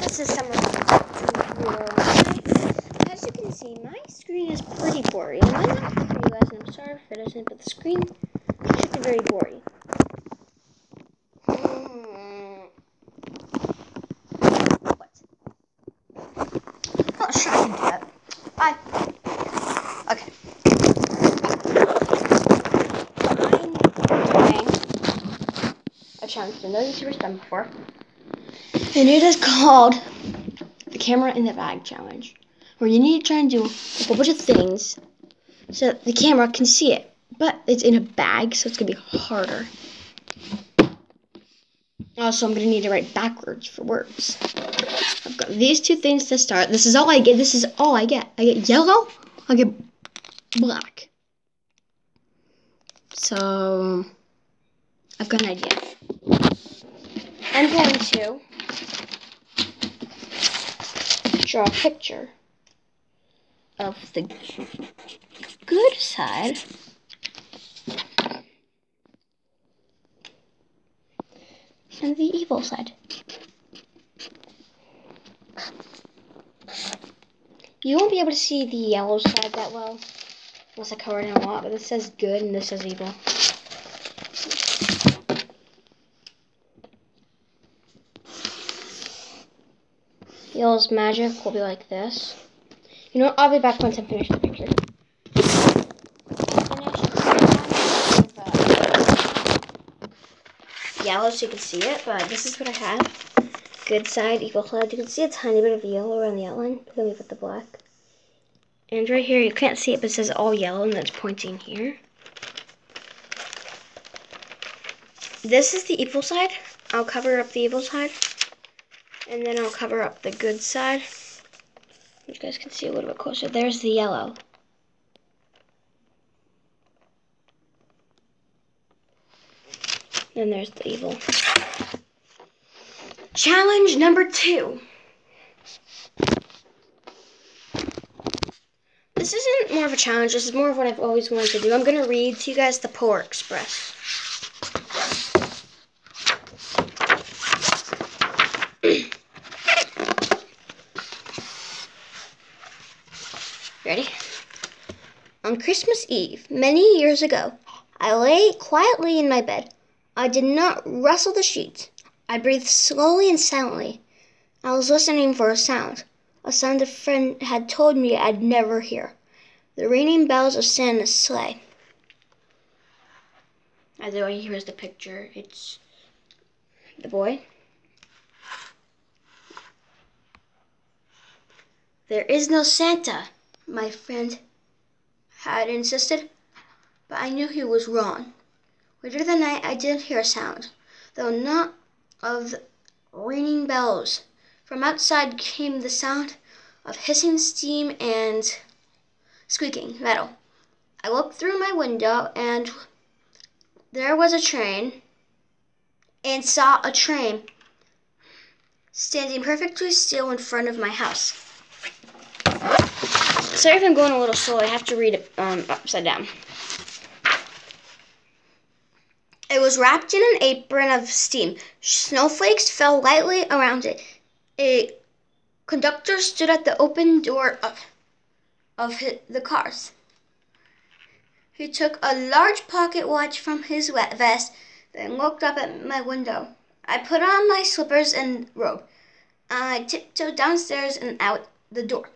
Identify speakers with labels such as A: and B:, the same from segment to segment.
A: this is some of the as you can see, my screen is pretty blurry. It might not be for you guys, and I'm sorry if it isn't, but the screen should be very blurry. What? Oh, sure, I can do that. Bye. Okay. I'm doing a challenge that no YouTuber's done before. And it is called the camera in the bag challenge, where you need to try and do a whole bunch of things so that the camera can see it. But it's in a bag, so it's going to be harder. Also, I'm going to need to write backwards for words. I've got these two things to start. This is all I get. This is all I get. I get yellow. I get black. So, I've got an idea. I'm going to draw a picture of the good side and the evil side. You won't be able to see the yellow side that well unless I cover it in a lot, but this says good and this says evil. Yellow's magic will be like this. You know what? I'll be back once I'm finished the picture. Yellow so you can see it, but this is what I have. Good side, evil side. You can see a tiny bit of yellow around the outline, but then we put the black. And right here, you can't see it, but it says all yellow, and that's pointing here. This is the evil side. I'll cover up the evil side, and then I'll cover up the good side. You guys can see a little bit closer. There's the yellow. Then there's the evil. Challenge number 2. This isn't more of a challenge. This is more of what I've always wanted to do. I'm going to read to you guys the Polar Express. Ready? On Christmas Eve, many years ago, I lay quietly in my bed. I did not rustle the sheets. I breathed slowly and silently. I was listening for a sound a friend had told me I'd never hear. The ringing bells of Santa's sleigh. As the way here's the picture, it's the boy. There is no Santa, my friend had insisted, but I knew he was wrong. Later that night, I did hear a sound, though not of ringing bells. From outside came the sound of hissing steam and squeaking metal. I looked through my window, and there was a train, and saw a train standing perfectly still in front of my house. Sorry if I'm going a little slow. I have to read it upside down. It was wrapped in an apron of steam. Snowflakes fell lightly around it. A conductor stood at the open door of the cars. He took a large pocket watch from his vest, then looked up at my window. I put on my slippers and robe. I tiptoed downstairs and out the door.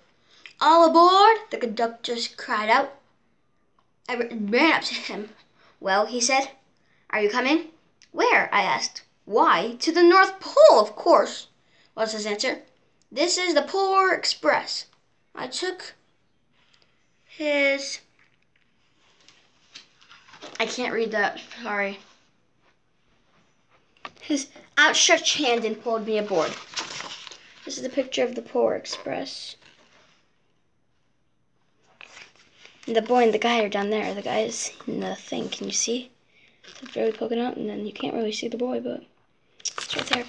A: All aboard, the conductor cried out. I ran up to him. Well, he said, are you coming? Where? I asked. Why, to the North Pole, of course, was his answer. This is the Polar Express. I took his... I can't read that, sorry. His outstretched hand and pulled me aboard. This is the picture of the Polar Express. And the boy and the guy are down there. The guy is in the thing, can you see? It's barely poking out, and then you can't really see the boy, but it's right there.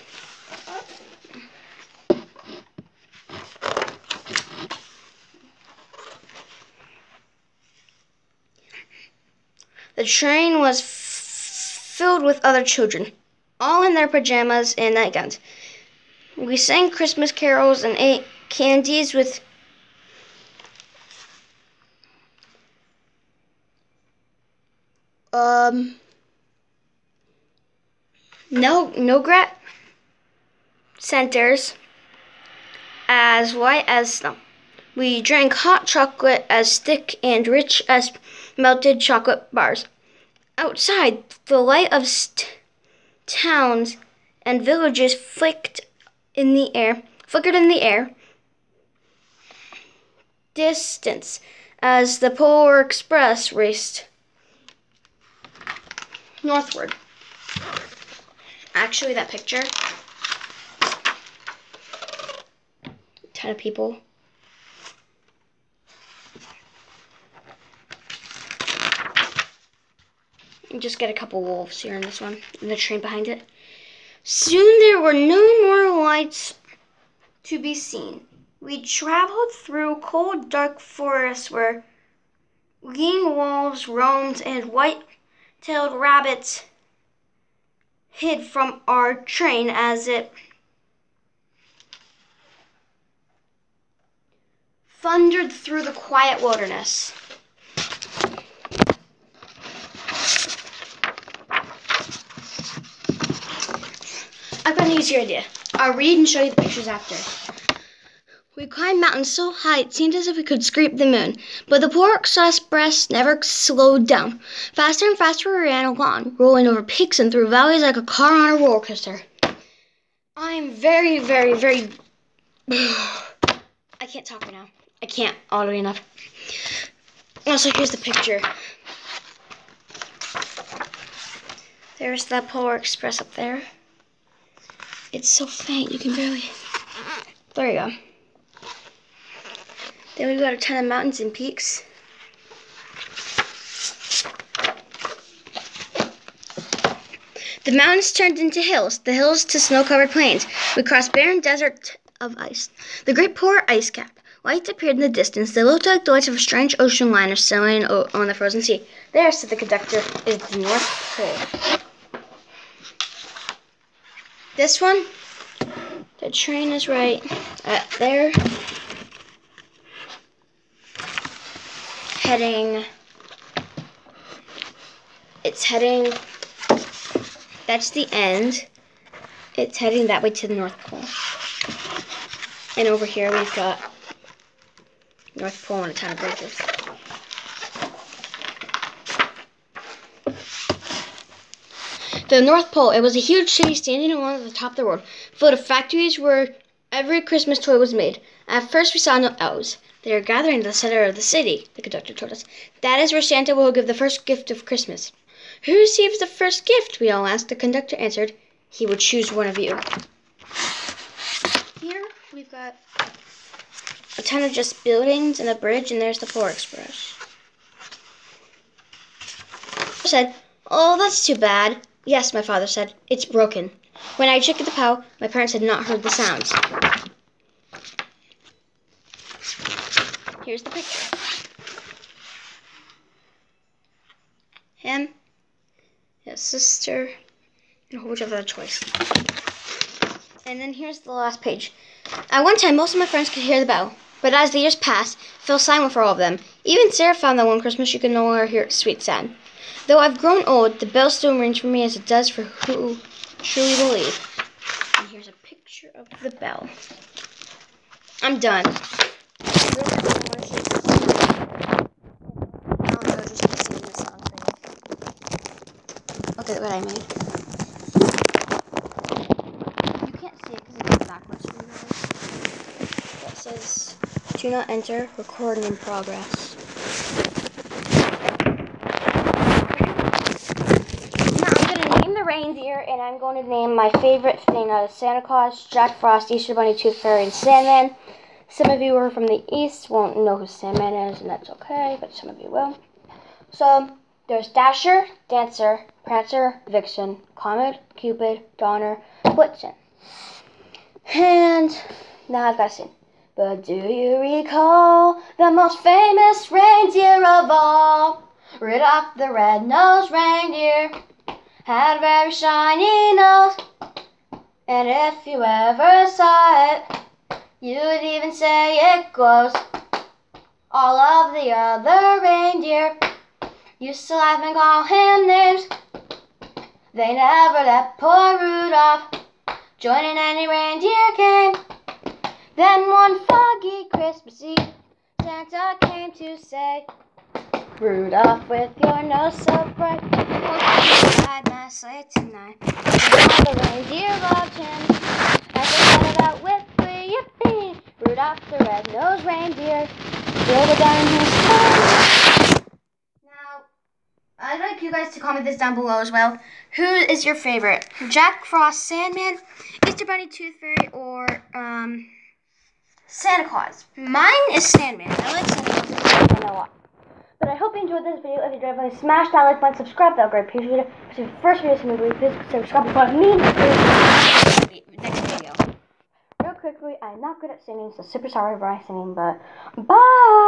A: The train was filled with other children, all in their pajamas and nightgowns. We sang Christmas carols and ate candies with nougat centers as white as snow. We drank hot chocolate as thick and rich as melted chocolate bars. Outside, the light of towns and villages flickered in the air, distance as the Polar Express raced northward. Actually, that picture, a ton of people. You just get a couple wolves here in this one, and the train behind it. Soon there were no more lights to be seen. We traveled through cold, dark forests where lean wolves roamed and white-tailed rabbits hid from our train as it thundered through the quiet wilderness. I've got an easier idea. I'll read and show you the pictures after. We climbed mountains so high it seemed as if we could scrape the moon, but the Polar Express never slowed down. Faster and faster we ran along, rolling over peaks and through valleys like a car on a roller coaster. I'm very, very, very... I can't talk right now. I can't, oddly enough. Also, here's the picture. There's the Polar Express up there. It's so faint, you can barely... There you go. Then we've got a ton of mountains and peaks. The mountains turned into hills, the hills to snow-covered plains. We crossed barren desert of ice. The great polar ice cap. Lights appeared in the distance. They looked like the lights of a strange ocean liner sailing on the frozen sea. There, said the conductor, is the North Pole. This one, the train is right there. That's the end. It's heading that way to the North Pole. And over here we've got North Pole and a ton of bridges. The North Pole, it was a huge city standing along the top of the world, full of factories where every Christmas toy was made. At first we saw no elves. They are gathering in the center of the city, the conductor told us. That is where Santa will give the first gift of Christmas. Who receives the first gift? We all asked. The conductor answered, he would choose one of you. Here we've got a ton of just buildings and a bridge, and there's the Polar Express. I said, oh, that's too bad. Yes, my father said, it's broken. When I checked the POW, my parents had not heard the sounds. Here's the picture. Him, his sister, and a whole bunch of other toys. And then here's the last page. At one time, most of my friends could hear the bell, but as the years passed, it fell silent for all of them. Even Sarah found that one Christmas she could no longer hear its sweet sound. Though I've grown old, the bell still rings for me as it does for who truly believe. And here's a picture of the bell. I'm done. Look at what I made. You can't see it because it's backwards. That says, do not enter, recording in progress. Now I'm going to name the reindeer, and I'm going to name my favorite thing Santa Claus, Jack Frost, Easter Bunny, Tooth Fairy, and Sandman. Some of you who are from the East won't know who Sandman is, and that's okay, but some of you will. So, there's Dasher, Dancer, Prancer, Vixen, Comet, Cupid, Donner, Blitzen. And now I've got to sing. But do you recall the most famous reindeer of all? Rudolph the red-nosed reindeer had a very shiny nose. And if you ever saw it, you'd even say it glows. All of the other reindeer used to laugh and call him names. They never let poor Rudolph join in any reindeer game. Then one foggy Christmas Eve, Santa came to say, Rudolph, with your nose so bright, won't you ride my sleigh tonight? And all the reindeer loved him as they shouted out with glee, yippee! Rudolph the red-nosed reindeer rode down his sleigh. Now, I'd like you guys to comment this down below as well. Who is your favorite? Jack Frost Sandman, Easter Bunny Tooth Fairy, or Santa Claus? Mine is Sandman. I like Santa Claus. I don't know why. But I hope you enjoyed this video. If you did, please smash that like button, subscribe. That would be great. Appreciate it. If it's your first video to me, please subscribe before me. Next video. Real quickly, I'm not good at singing, so super sorry for my singing, but bye!